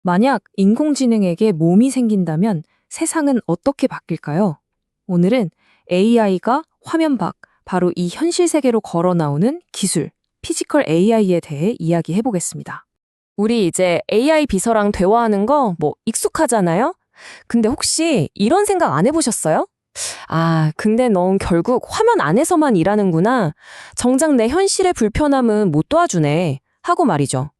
만약 인공지능에게 몸이 생긴다면 세상은 어떻게 바뀔까요? 오늘은 AI가 화면 밖, 바로 이 현실 세계로 걸어 나오는 기술, 피지컬 AI에 대해 이야기해 보겠습니다. 우리 이제 AI 비서랑 대화하는 거 익숙하잖아요? 근데 혹시 이런 생각 안 해보셨어요? 아, 근데 넌 결국 화면 안에서만 일하는구나. 정작 내 현실의 불편함은 못 도와주네. 하고 말이죠.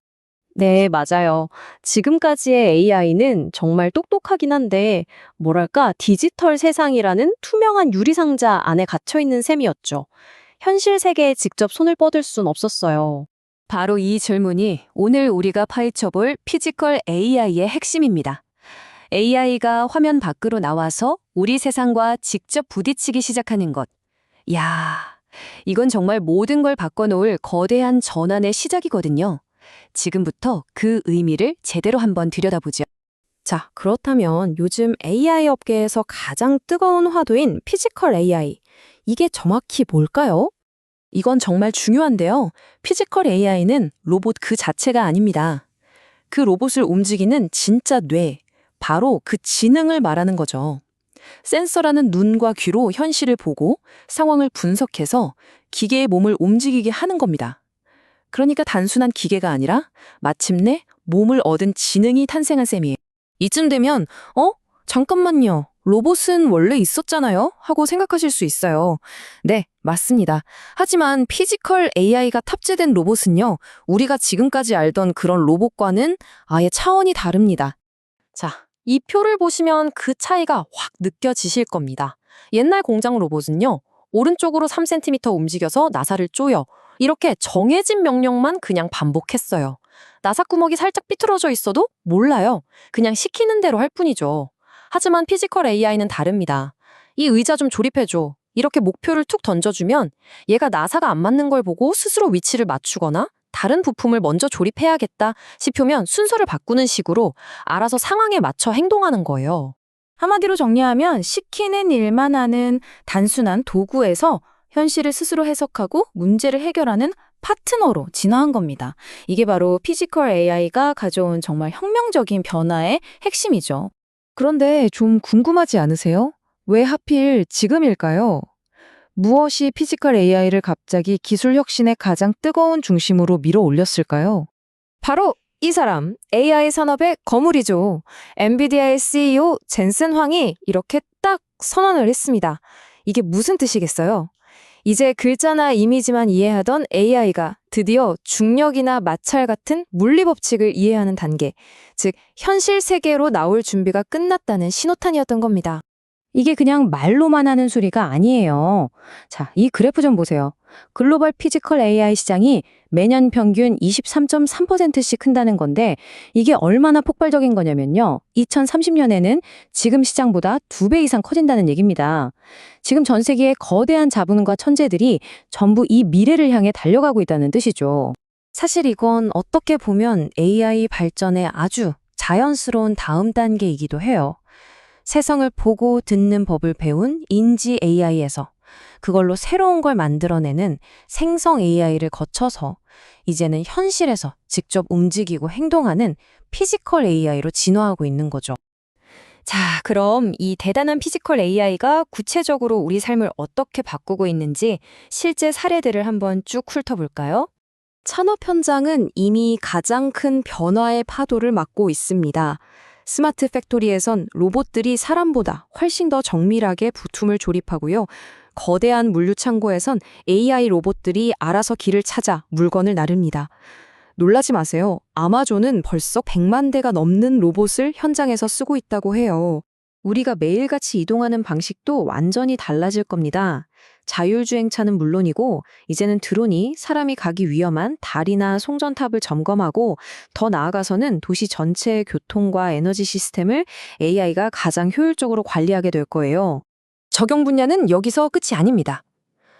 네, 맞아요. 지금까지의 AI는 정말 똑똑하긴 한데, 뭐랄까, 디지털 세상이라는 투명한 유리상자 안에 갇혀 있는 셈이었죠. 현실 세계에 직접 손을 뻗을 순 없었어요. 바로 이 질문이 오늘 우리가 파헤쳐볼 피지컬 AI의 핵심입니다. AI가 화면 밖으로 나와서 우리 세상과 직접 부딪히기 시작하는 것. 야, 이건 정말 모든 걸 바꿔놓을 거대한 전환의 시작이거든요. 지금부터 그 의미를 제대로 한번 들여다보죠. 자, 그렇다면 요즘 AI 업계에서 가장 뜨거운 화두인 피지컬 AI. 이게 정확히 뭘까요? 이건 정말 중요한데요. 피지컬 AI는 로봇 그 자체가 아닙니다. 그 로봇을 움직이는 진짜 뇌, 바로 그 지능을 말하는 거죠. 센서라는 눈과 귀로 현실을 보고 상황을 분석해서 기계의 몸을 움직이게 하는 겁니다. 그러니까 단순한 기계가 아니라 마침내 몸을 얻은 지능이 탄생한 셈이에요. 이쯤 되면 잠깐만요. 로봇은 원래 있었잖아요? 하고 생각하실 수 있어요. 네, 맞습니다. 하지만 피지컬 AI가 탑재된 로봇은요, 우리가 지금까지 알던 그런 로봇과는 아예 차원이 다릅니다. 자, 이 표를 보시면 그 차이가 확 느껴지실 겁니다. 옛날 공장 로봇은요, 오른쪽으로 3cm 움직여서 나사를 쪼여 이렇게 정해진 명령만 그냥 반복했어요. 나사 구멍이 살짝 삐뚤어져 있어도 몰라요. 그냥 시키는 대로 할 뿐이죠. 하지만 피지컬 AI는 다릅니다. 이 의자 좀 조립해줘. 이렇게 목표를 툭 던져주면 얘가 나사가 안 맞는 걸 보고 스스로 위치를 맞추거나 다른 부품을 먼저 조립해야겠다 싶으면 순서를 바꾸는 식으로 알아서 상황에 맞춰 행동하는 거예요. 한마디로 정리하면 시키는 일만 하는 단순한 도구에서 현실을 스스로 해석하고 문제를 해결하는 파트너로 진화한 겁니다. 이게 바로 피지컬 AI가 가져온 정말 혁명적인 변화의 핵심이죠. 그런데 좀 궁금하지 않으세요? 왜 하필 지금일까요? 무엇이 피지컬 AI를 갑자기 기술 혁신의 가장 뜨거운 중심으로 밀어 올렸을까요? 바로 이 사람, AI 산업의 거물이죠. 엔비디아의 CEO 젠슨 황이 이렇게 딱 선언을 했습니다. 이게 무슨 뜻이겠어요? 이제 글자나 이미지만 이해하던 AI가 드디어 중력이나 마찰 같은 물리 법칙을 이해하는 단계, 즉 현실 세계로 나올 준비가 끝났다는 신호탄이었던 겁니다. 이게 그냥 말로만 하는 소리가 아니에요. 자, 이 그래프 좀 보세요. 글로벌 피지컬 AI 시장이 매년 평균 23.3%씩 큰다는 건데 이게 얼마나 폭발적인 거냐면요. 2030년에는 지금 시장보다 2배 이상 커진다는 얘기입니다. 지금 전 세계의 거대한 자본과 천재들이 전부 이 미래를 향해 달려가고 있다는 뜻이죠. 사실 이건 어떻게 보면 AI 발전의 아주 자연스러운 다음 단계이기도 해요. 세상을 보고 듣는 법을 배운 인지 AI에서 그걸로 새로운 걸 만들어내는 생성 AI를 거쳐서 이제는 현실에서 직접 움직이고 행동하는 피지컬 AI로 진화하고 있는 거죠. 자, 그럼 이 대단한 피지컬 AI가 구체적으로 우리 삶을 어떻게 바꾸고 있는지 실제 사례들을 한번 쭉 훑어볼까요? 산업 현장은 이미 가장 큰 변화의 파도를 맞고 있습니다. 스마트 팩토리에선 로봇들이 사람보다 훨씬 더 정밀하게 부품을 조립하고요. 거대한 물류 창고에선 AI 로봇들이 알아서 길을 찾아 물건을 나릅니다. 놀라지 마세요. 아마존은 벌써 100만 대가 넘는 로봇을 현장에서 쓰고 있다고 해요. 우리가 매일같이 이동하는 방식도 완전히 달라질 겁니다. 자율주행차는 물론이고 이제는 드론이 사람이 가기 위험한 다리나 송전탑을 점검하고 더 나아가서는 도시 전체의 교통과 에너지 시스템을 AI가 가장 효율적으로 관리하게 될 거예요. 적용 분야는 여기서 끝이 아닙니다.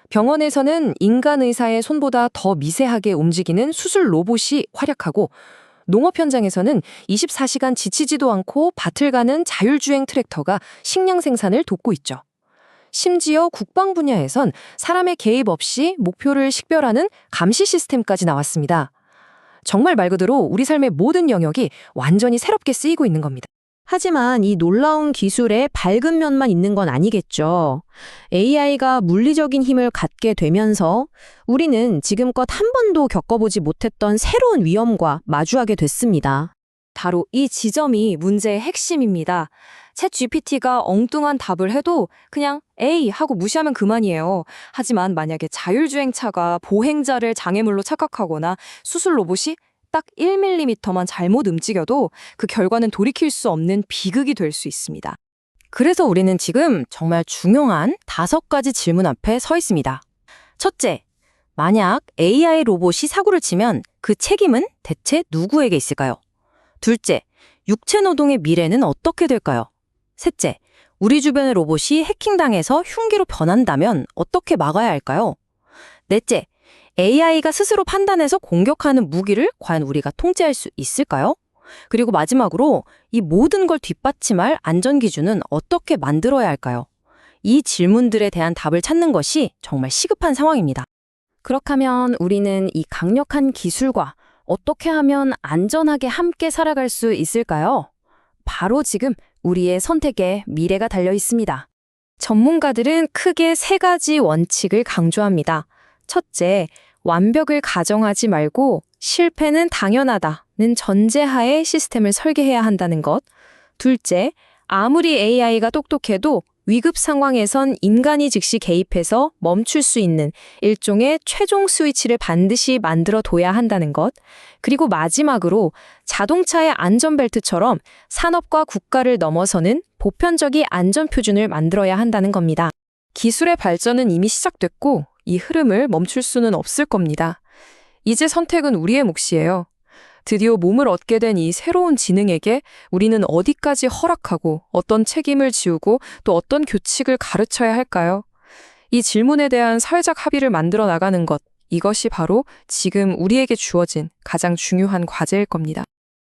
병원에서는 인간 의사의 손보다 더 미세하게 움직이는 수술 로봇이 활약하고 농업 현장에서는 24시간 지치지도 않고 밭을 가는 자율주행 트랙터가 식량 생산을 돕고 있죠. 심지어 국방 분야에선 사람의 개입 없이 목표를 식별하는 감시 시스템까지 나왔습니다. 정말 말 그대로 우리 삶의 모든 영역이 완전히 새롭게 쓰이고 있는 겁니다. 하지만 이 놀라운 기술에 밝은 면만 있는 건 아니겠죠. AI가 물리적인 힘을 갖게 되면서 우리는 지금껏 한 번도 겪어보지 못했던 새로운 위험과 마주하게 됐습니다. 바로 이 지점이 문제의 핵심입니다. 챗 GPT가 엉뚱한 답을 해도 그냥 에이 하고 무시하면 그만이에요. 하지만 만약에 자율주행차가 보행자를 장애물로 착각하거나 수술 로봇이 딱 1mm만 잘못 움직여도 그 결과는 돌이킬 수 없는 비극이 될 수 있습니다. 그래서 우리는 지금 정말 중요한 5가지 질문 앞에 서 있습니다. 첫째, 만약 AI 로봇이 사고를 치면 그 책임은 대체 누구에게 있을까요? 둘째, 육체 노동의 미래는 어떻게 될까요? 셋째, 우리 주변의 로봇이 해킹당해서 흉기로 변한다면 어떻게 막아야 할까요? 넷째, AI가 스스로 판단해서 공격하는 무기를 과연 우리가 통제할 수 있을까요? 그리고 마지막으로 이 모든 걸 뒷받침할 안전 기준은 어떻게 만들어야 할까요? 이 질문들에 대한 답을 찾는 것이 정말 시급한 상황입니다. 그렇다면 우리는 이 강력한 기술과 어떻게 하면 안전하게 함께 살아갈 수 있을까요? 바로 지금 우리의 선택에 미래가 달려 있습니다. 전문가들은 크게 3가지 원칙을 강조합니다. 첫째, 완벽을 가정하지 말고 실패는 당연하다는 전제하에 시스템을 설계해야 한다는 것. 둘째, 아무리 AI가 똑똑해도 위급 상황에선 인간이 즉시 개입해서 멈출 수 있는 일종의 최종 스위치를 반드시 만들어 둬야 한다는 것. 그리고 마지막으로 자동차의 안전벨트처럼 산업과 국가를 넘어서는 보편적인 안전표준을 만들어야 한다는 겁니다. 기술의 발전은 이미 시작됐고 이 흐름을 멈출 수는 없을 겁니다. 이제 선택은 우리의 몫이에요. 드디어 몸을 얻게 된 이 새로운 지능에게 우리는 어디까지 허락하고 어떤 책임을 지우고 또 어떤 규칙을 가르쳐야 할까요? 이 질문에 대한 사회적 합의를 만들어 나가는 것, 이것이 바로 지금 우리에게 주어진 가장 중요한 과제일 겁니다.